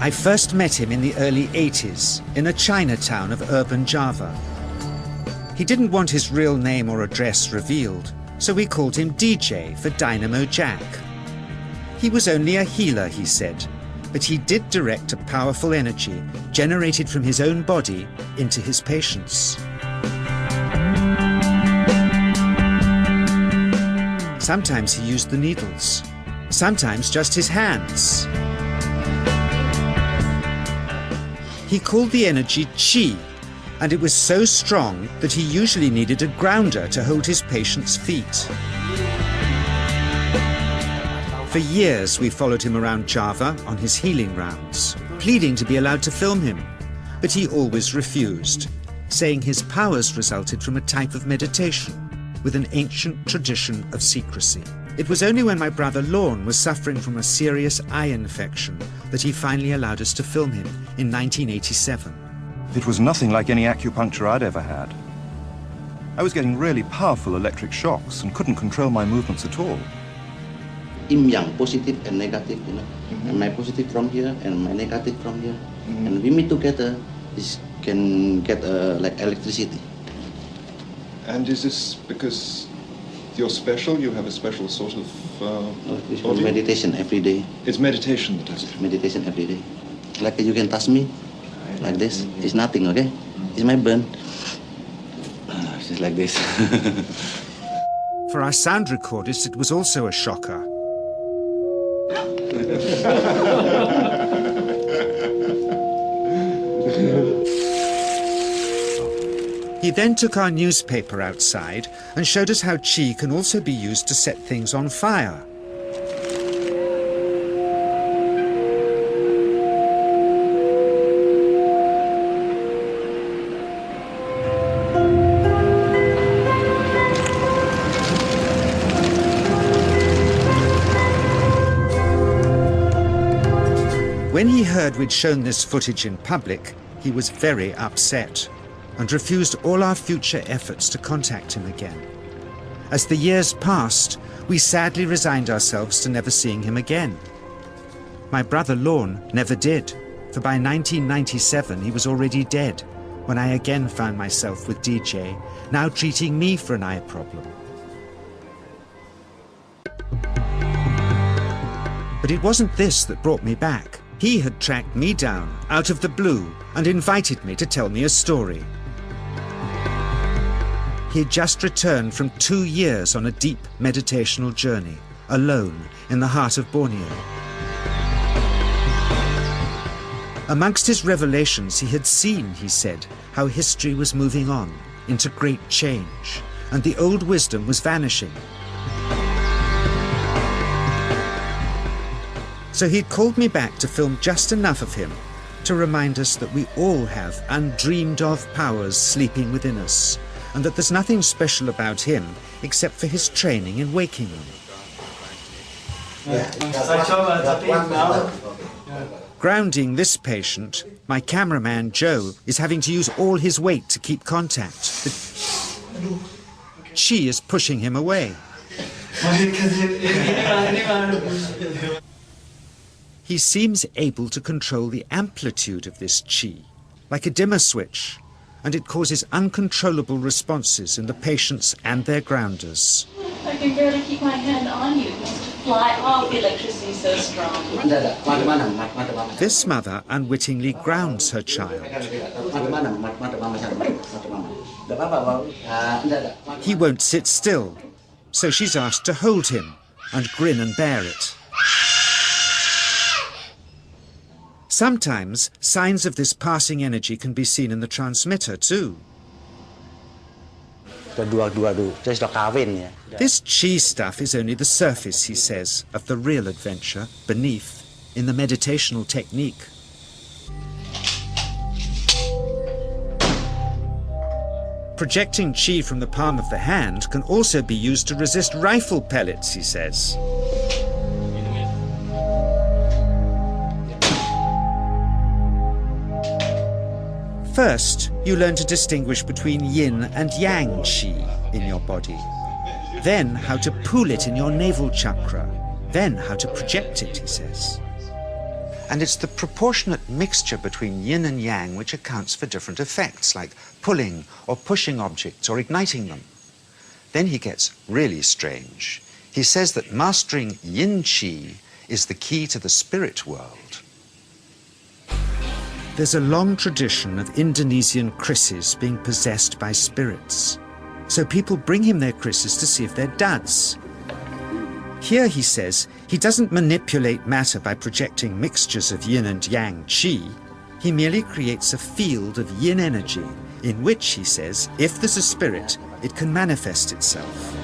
I first met him in the early 80s in a Chinatown of urban Java. He didn't want his real name or address revealed, so we called him DJ for Dynamo Jack. He was only a healer, he said, but he did direct a powerful energy generated from his own body into his patients. Sometimes he used the needles, sometimes just his hands. He called the energy Chi, and it was so strong that he usually needed a grounder to hold his patients' feet. For years we followed him around Java on his healing rounds, pleading to be allowed to film him, but he always refused, saying his powers resulted from a type of meditation with an ancient tradition of secrecy. It was only when my brother Lorne was suffering from a serious eye infection that he finally allowed us to film him in 1987. It was nothing like any acupuncture I'd ever had. I was getting really powerful electric shocks and couldn't control my movements at all. Yin Yang, positive and negative, you know. And my positive from here and my negative from here. And we meet together, this can get like electricity. And is this because you're special? You have a special sort of It's meditation every day. It's meditation that does it? Meditation every day. Like you can touch me, like this. It's nothing, okay? It's my burn. It's just like this. For our sound recordist, it was also a shocker. He then took our newspaper outside and showed us how Chi can also be used to set things on fire. When he heard we'd shown this footage in public, he was very upset and refused all our future efforts to contact him again. As the years passed, we sadly resigned ourselves to never seeing him again. My brother Lorne never did, for by 1997 he was already dead, when I again found myself with DJ, now treating me for an eye problem. But it wasn't this that brought me back. He had tracked me down out of the blue and invited me to tell me a story. He had just returned from 2 years on a deep meditational journey, alone in the heart of Borneo. Amongst his revelations, he had seen, he said, how history was moving on into great change, and the old wisdom was vanishing. So he'd called me back to film just enough of him to remind us that we all have undreamed of powers sleeping within us, and that there's nothing special about him except for his training in waking them. Grounding this patient, my cameraman Joe is having to use all his weight to keep contact. But she is pushing him away. He seems able to control the amplitude of this chi, like a dimmer switch, and it causes uncontrollable responses in the patients and their grounders. I can barely keep my hand on you. It wants to fly off. The electricity is so strong. This mother unwittingly grounds her child. He won't sit still, so she's asked to hold him and grin and bear it. Sometimes signs of this passing energy can be seen in the transmitter too. This chi stuff is only the surface, he says, of the real adventure beneath, in the meditational technique. Projecting chi from the palm of the hand can also be used to resist rifle pellets, he says. First, you learn to distinguish between Yin and Yang Chi in your body. Then how to pool it in your navel chakra. Then how to project it, he says. And it's the proportionate mixture between yin and yang which accounts for different effects, like pulling or pushing objects or igniting them. Then he gets really strange. He says that mastering Yin Chi is the key to the spirit world. There's a long tradition of Indonesian krisis being possessed by spirits. So people bring him their krisis to see if they're duds. Here, he says, he doesn't manipulate matter by projecting mixtures of yin and yang chi. He merely creates a field of yin energy in which, he says, if there's a spirit, it can manifest itself.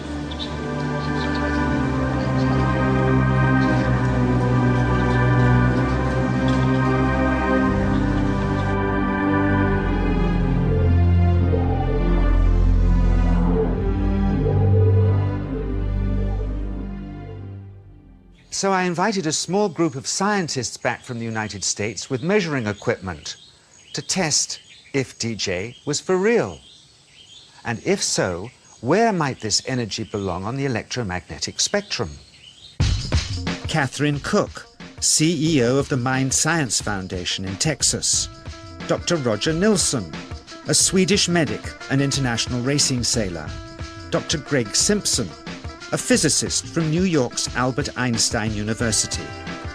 So I invited a small group of scientists back from the United States with measuring equipment to test if DJ was for real. And if so, where might this energy belong on the electromagnetic spectrum? Catherine Cook, CEO of the Mind Science Foundation in Texas. Dr. Roger Nilsson, a Swedish medic and international racing sailor. Dr. Greg Simpson, a physicist from New York's Albert Einstein University,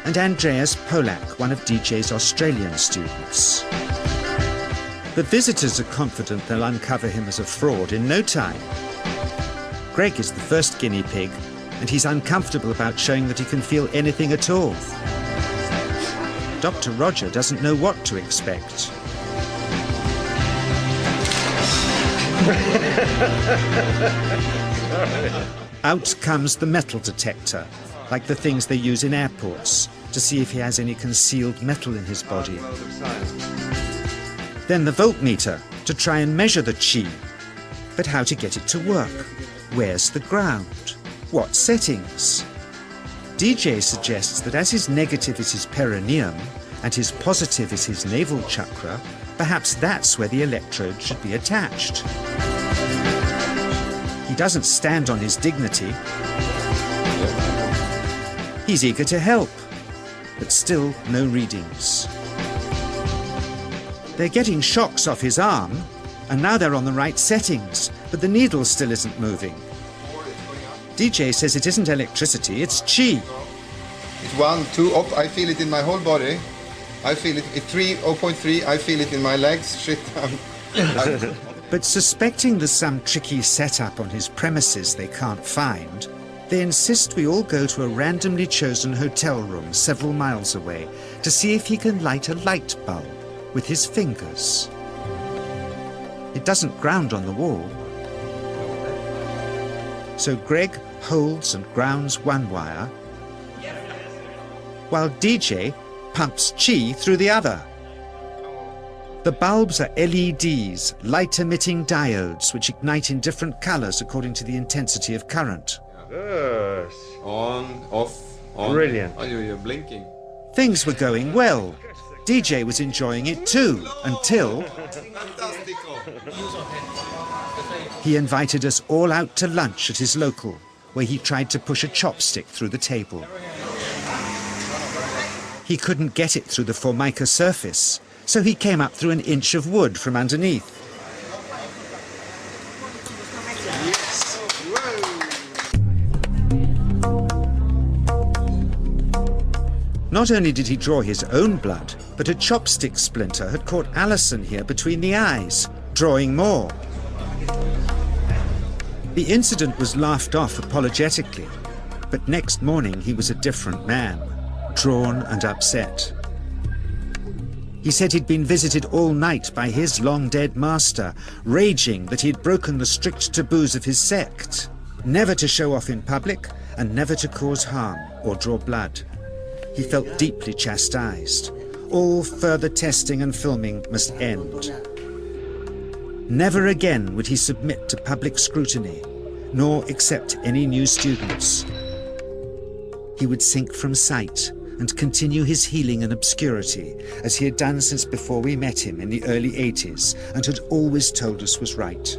and Andreas Polak, one of DJ's Australian students. The visitors are confident they'll uncover him as a fraud in no time. Greg is the first guinea pig, and he's uncomfortable about showing that he can feel anything at all. Dr. Roger doesn't know what to expect. Out comes the metal detector, like the things they use in airports, to see if he has any concealed metal in his body. Then the voltmeter, to try and measure the chi. But how to get it to work? Where's the ground? What settings? DJ suggests that as his negative is his perineum, and his positive is his navel chakra, perhaps that's where the electrode should be attached. He doesn't stand on his dignity. He's eager to help, but still no readings. They're getting shocks off his arm, and now they're on the right settings, but the needle still isn't moving. DJ says it isn't electricity, it's chi. It's 1, 2, up. I feel it in my whole body. I feel it at 3, 0.3. I feel it in my legs. Shit. But suspecting there's some tricky setup on his premises they can't find, they insist we all go to a randomly chosen hotel room several miles away to see if he can light a light bulb with his fingers. It doesn't ground on the wall. So Greg holds and grounds one wire, while DJ pumps chi through the other. The bulbs are LEDs, light-emitting diodes, which ignite in different colors according to the intensity of current. Yes. On, off, on. Brilliant. Oh, you're blinking. Things were going well. DJ was enjoying it too, until he invited us all out to lunch at his local, where he tried to push a chopstick through the table. He couldn't get it through the formica surface, so he came up through an inch of wood from underneath. Not only did he draw his own blood, but a chopstick splinter had caught Alison here between the eyes, drawing more. The incident was laughed off apologetically, but next morning he was a different man, drawn and upset. He said he'd been visited all night by his long-dead master, raging that he'd broken the strict taboos of his sect, never to show off in public and never to cause harm or draw blood. He felt deeply chastised. All further testing and filming must end. Never again would he submit to public scrutiny, nor accept any new students. He would sink from sight and continue his healing in obscurity, as he had done since before we met him in the early 80s and had always told us was right.